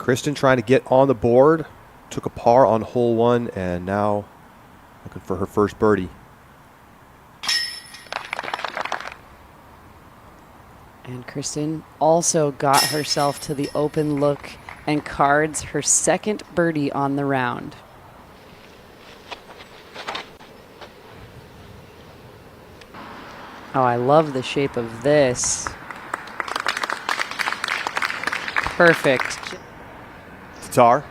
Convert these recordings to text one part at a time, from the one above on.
Kristin trying to get on the board. Took a par on hole 1 and now looking for her first birdie. And Kristin also got herself to the open look and cards her second birdie on the round. Oh, I love the shape of this. Perfect. Tattar.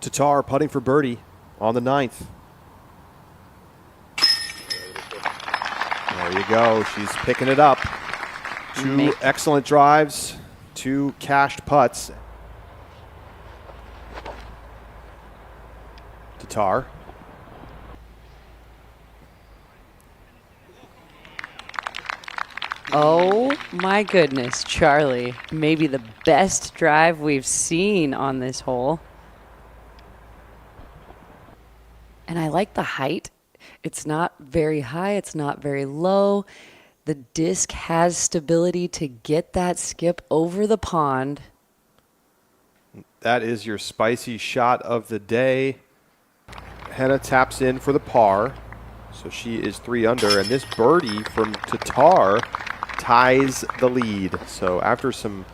Tattar putting for birdie on the 9th. There you go. She's picking it up. 2 excellent drives, 2 cashed putts. Tattar. Oh my goodness, Charlie. Maybe the best drive we've seen on this hole. And I like the height. It's not very high, it's not very low. The disc has stability to get that skip over the pond. That is your spicy shot of the day. Henna taps in for the par, so she is 3 under, and this birdie from Tattar ties the lead. So after some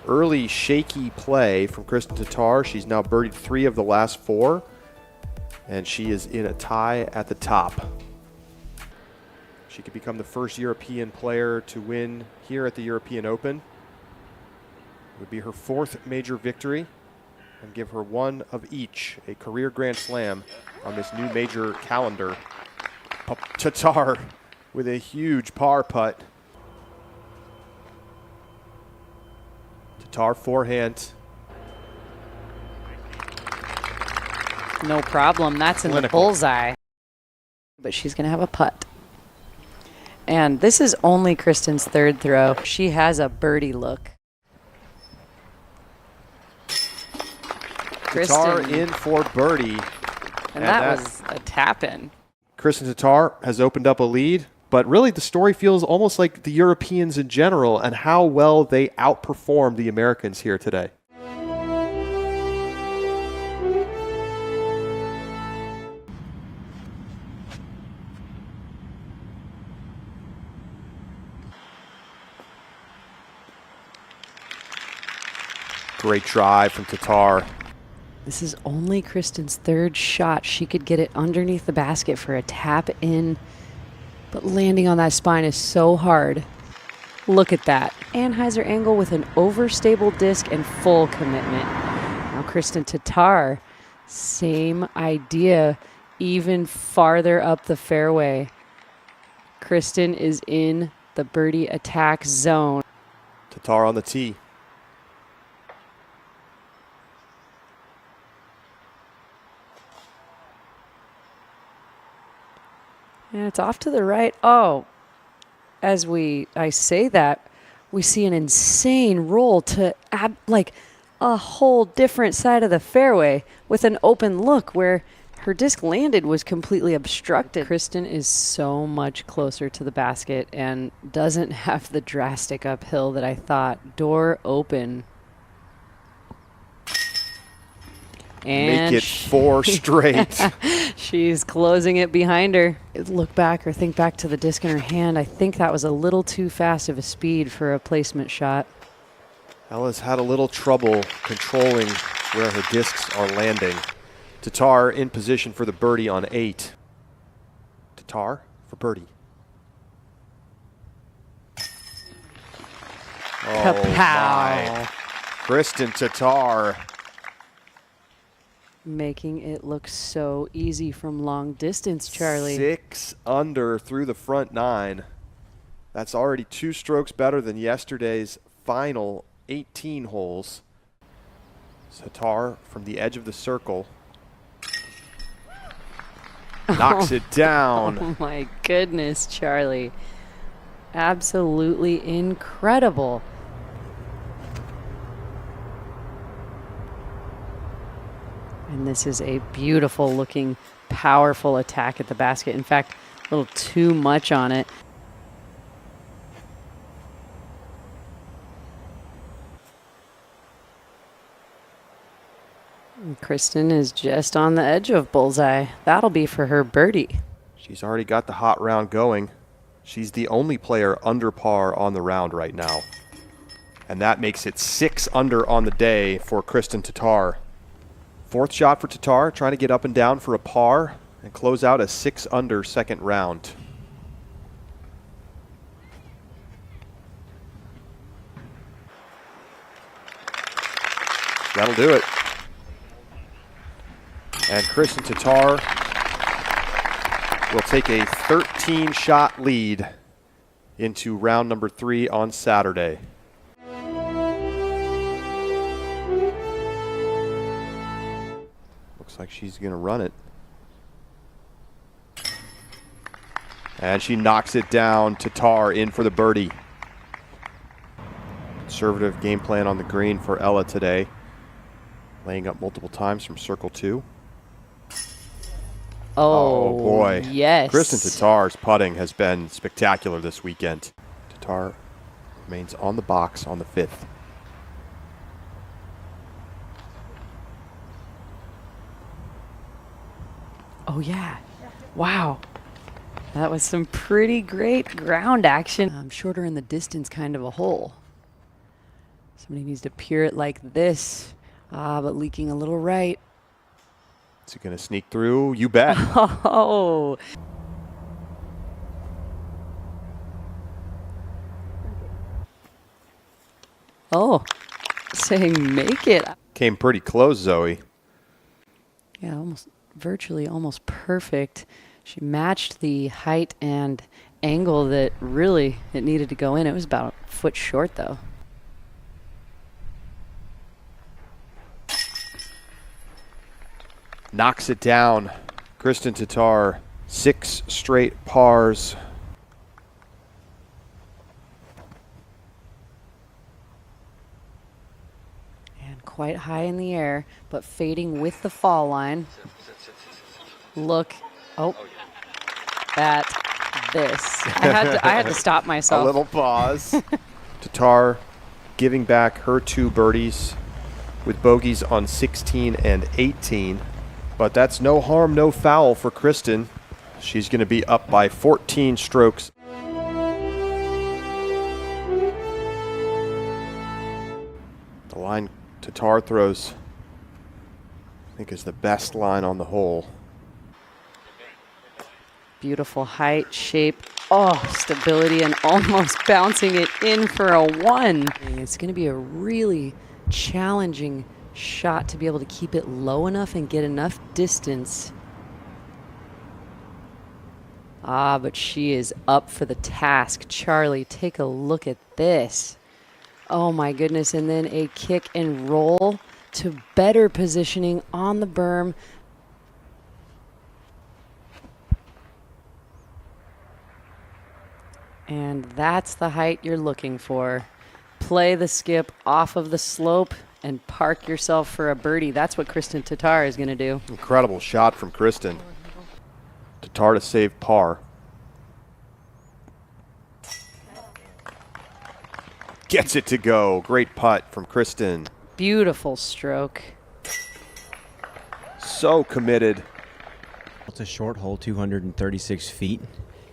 early shaky play from Kristin Tattar, she's now birdied 3 of the last 4, and she is in a tie at the top. She could become the first European player to win here at the European Open. It would be her 4th major victory and give her 1 of each, a career Grand Slam on this new major calendar. Tattar with a huge par putt. Tattar forehand. No problem. That's in the bullseye. But she's going to have a putt. And this is only Kristin's 3rd throw. She has a birdie look. Tattar in for birdie. And that was a tap-in. Kristin Tattar has opened up a lead, but really the story feels almost like the Europeans in general and how well they outperformed the Americans here today. Great drive from Tattar. This is only Kristin's 3rd shot. She could get it underneath the basket for a tap in, but landing on that spine is so hard. Look at that. Anheuser angle with an overstable disc and full commitment. Now Kristin Tattar, same idea, even farther up the fairway. Kristin is in the birdie attack zone. Tattar on the tee. And it's off to the right. Oh, as I say that, we see an insane roll to like a whole different side of the fairway with an open look where her disc landed was completely obstructed. Kristin is so much closer to the basket and doesn't have the drastic uphill that I thought. Door open. And make it 4 straight. She's closing it behind her. Look back or think back to the disc in her hand. I think that was a little too fast of a speed for a placement shot. Ella's had a little trouble controlling where her discs are landing. Tattar in position for the birdie on 8. Tattar for birdie. Oh my. Kristin Tattar. Making it look so easy from long distance, Charlie. 6 under through the front 9. That's already 2 strokes better than yesterday's final 18 holes. Tattar from the edge of the circle. Knocks it down. Oh my goodness, Charlie. Absolutely incredible. And this is a beautiful looking powerful attack at the basket. In fact, a little too much on it. And Kristin is just on the edge of bullseye. That'll be for her birdie. She's already got the hot round going. She's the only player under par on the round right now. And that makes it 6 under on the day for Kristin Tattar. Fourth shot for Tattar, trying to get up and down for a par and close out a 6 under second round. That'll do it. And Kristin Tattar will take a 13-shot lead into round number 3 on Saturday. Looks like she's going to run it. And she knocks it down. Tattar in for the birdie. Conservative game plan on the green for Ella today. Laying up multiple times from circle 2. Oh boy. Yes. Kristin Tattar's putting has been spectacular this weekend. Tattar remains on the box on the 5th. Oh, yeah. Wow. That was some pretty great ground action. Shorter in the distance kind of a hole. Somebody needs to peer it like this. But leaking a little right. Is it going to sneak through? You bet. Oh. Oh. Saying make it. Came pretty close, Zoe. Yeah, almost virtually almost perfect. She matched the height and angle that really it needed to go in. It was about a foot short though. Knocks it down. Kristin Tattar, 6 straight pars. And quite high in the air, but fading with the fall line. Look, at this. I had to stop myself. A little pause. Tattar giving back her 2 birdies with bogeys on 16 and 18. But that's no harm, no foul for Kristin. She's going to be up by 14 strokes. The line Tattar throws, I think, is the best line on the hole. Beautiful height, shape, stability, and almost bouncing it in for a 1. It's going to be a really challenging shot to be able to keep it low enough and get enough distance. But she is up for the task. Charlie, take a look at this. Oh my goodness, and then a kick and roll to better positioning on the berm. And that's the height you're looking for. Play the skip off of the slope and park yourself for a birdie. That's what Kristin Tattar is going to do. Incredible shot from Kristin. Tattar to save par. Gets it to go. Great putt from Kristin. Beautiful stroke. So committed. It's a short hole, 236 feet.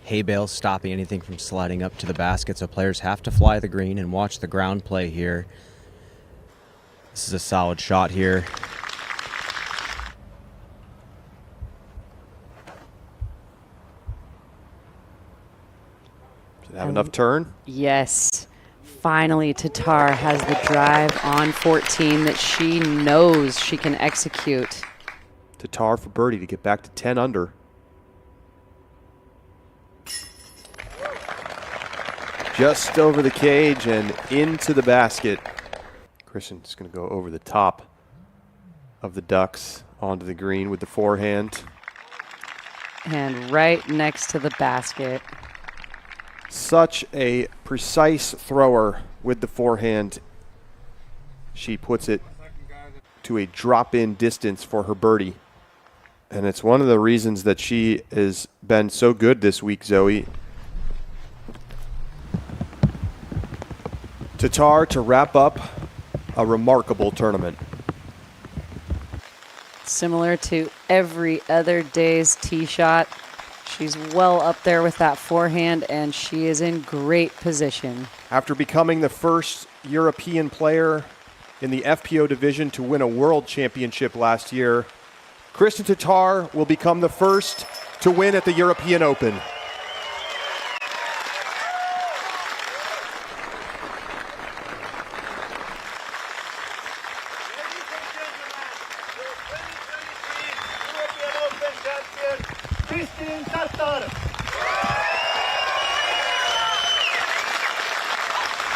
Hay bales stopping anything from sliding up to the basket, so players have to fly the green and watch the ground play here. This is a solid shot here. Does it have enough turn? Yes. Finally, Tattar has the drive on 14 that she knows she can execute. Tattar for birdie to get back to 10 under. Just over the cage and into the basket. Kristin's going to go over the top of the Ducks onto the green with the forehand. And right next to the basket. Such a precise thrower with the forehand. She puts it to a drop-in distance for her birdie. And it's one of the reasons that she has been so good this week, Zoe. Tattar to wrap up a remarkable tournament. Similar to every other day's tee shot, she's well up there with that forehand, and she is in great position. After becoming the first European player in the FPO division to win a world championship last year, Kristin Tattar will become the first to win at the European Open. Kristin Tattar.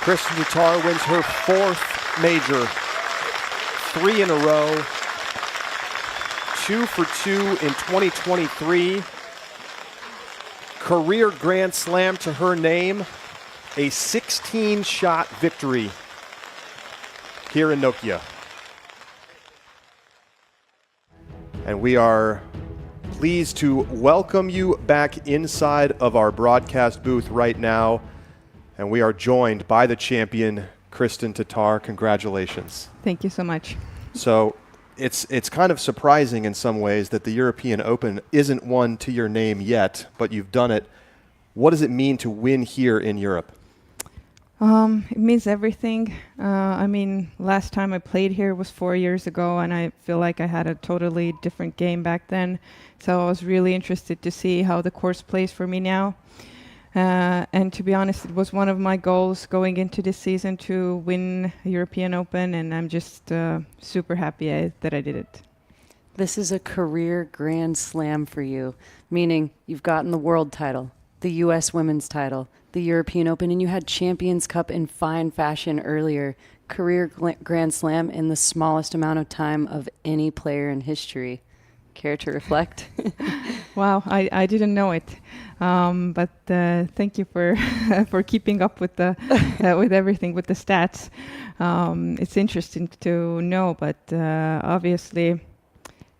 Kristin Tattar wins her fourth major, 3 in a row, 2 for 2 in 2023. Career Grand Slam to her name, a 16-shot victory here in Nokia. And we are pleased to welcome you back inside of our broadcast booth right now. And we are joined by the champion, Kristin Tattar. Congratulations. Thank you so much. So it's kind of surprising in some ways that the European Open isn't one to your name yet, but you've done it. What does it mean to win here in Europe? It means everything. I mean, last time I played here was 4 years ago, and I feel like I had a totally different game back then. So I was really interested to see how the course plays for me now. And to be honest, it was one of my goals going into this season to win a European Open, and I'm just super happy that I did it. This is a career Grand Slam for you, meaning you've gotten the world title, the U.S. women's title, the European Open, and you had Champions Cup in fine fashion earlier. Career Grand Slam in the smallest amount of time of any player in history. Care to reflect? Wow, I didn't know it, but thank you for for keeping up with the with everything, with the stats. It's interesting to know, but obviously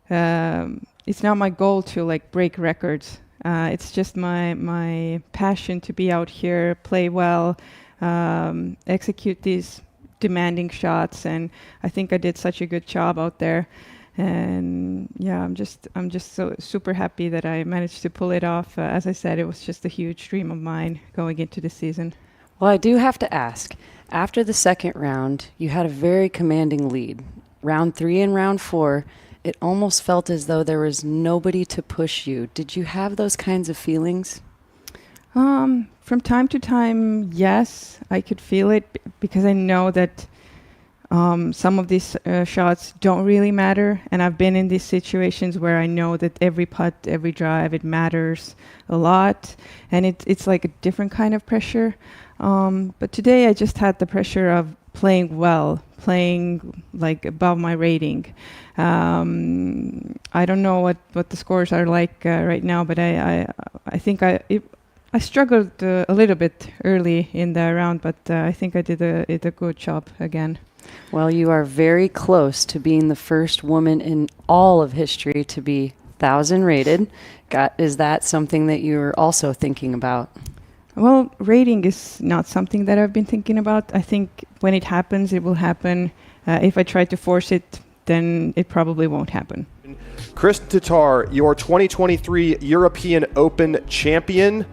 it's not my goal to like break records. It's just my passion to be out here, play well, execute these demanding shots, and I think I did such a good job out there. And yeah, I'm just so super happy that I managed to pull it off. As I said, it was just a huge dream of mine going into the season. Well, I do have to ask, after the second round, you had a very commanding lead. Round 3 and round 4, it almost felt as though there was nobody to push you. Did you have those kinds of feelings? From time to time, yes, I could feel it because I know that some of these shots don't really matter, and I've been in these situations where I know that every putt, every drive, it matters a lot, and it's like a different kind of pressure. But today I just had the pressure of playing well, playing like above my rating. I don't know what the scores are like right now, but I think I struggled a little bit early in the round, but I think I did a good job again. Well, you are very close to being the first woman in all of history to be 1,000 rated. Is that something that you're also thinking about? Well, rating is not something that I've been thinking about. I think when it happens, it will happen. If I try to force it, then it probably won't happen. Kristin Tattar, your 2023 European Open champion.